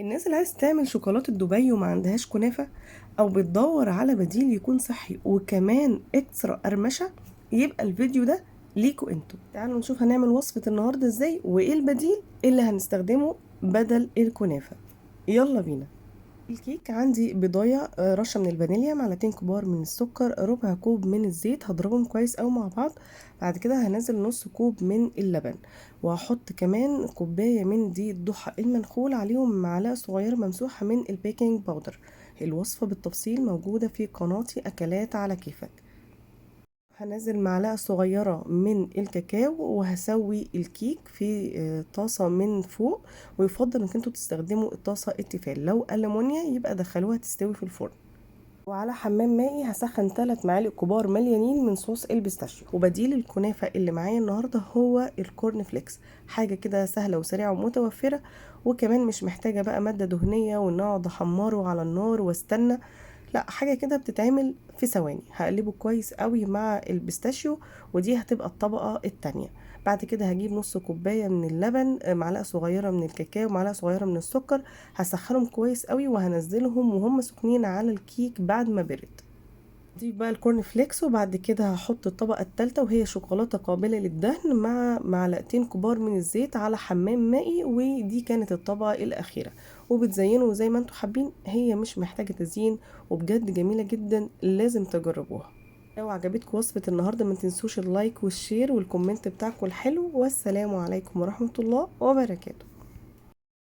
الناس اللي عايز تعمل شوكولاتة دبي وما عندهاش كنافة، او بتدور على بديل يكون صحي وكمان اكسترا قرمشة، يبقى الفيديو ده ليكوا انتوا. تعالوا نشوف هنعمل وصفة النهاردة ازاي وايه البديل اللي هنستخدمه بدل الكنافة. يلا بينا. الكيك عندي بضايع، رشة من الفانيليا، معلقتين كبار من السكر، ربع كوب من الزيت، هضربهم كويس قوي مع بعض. بعد كده هنزل نص كوب من اللبن، وهحط كمان كوباية من دي الضحى المنخول، عليهم معلقة صغيرة ممسوحة من البيكنج باودر. الوصفة بالتفصيل موجودة في قناتي أكلات على كيفك. هنزل معلقة صغيرة من الكاكاو وهسوي الكيك في طاسة من فوق، ويفضل انك انتوا تستخدموا الطاسة التيفال، لو ألمونيا يبقى دخلوها تستوي في الفرن. وعلى حمام مائي هسخن 3 معالق كبار مليانين من صوص البيستاشيو. وبديل الكنافة اللي معايا النهاردة هو الكورن فليكس، حاجة كده سهلة وسريعة ومتوفرة، وكمان مش محتاجة بقى مادة دهنية وان اقعد احمره على النار واستنى. لا، حاجة كده بتتعمل في ثواني. هقلبه كويس قوي مع البيستاشيو، ودي هتبقى الطبقة التانية. بعد كده هجيب نص كوباية من اللبن، معلقة صغيرة من الكاكاو، معلقة صغيرة من السكر. هسخنهم كويس قوي وهنزلهم وهم سخنين على الكيك بعد ما برد. اضيف بقى الكورن فليكس، وبعد كده هحط الطبقة التالتة وهي شوكولاتة قابلة للدهن مع معلقتين كبار من الزيت على حمام مائي، ودي كانت الطبقة الأخيرة. وبتزينوا زي ما انتوا حابين، هي مش محتاجة تزيين، وبجد جميلة جدا، لازم تجربوها. لو عجبتكم وصفة النهاردة ما تنسوش اللايك والشير والكومنت بتاعكم الحلو، والسلام عليكم ورحمة الله وبركاته.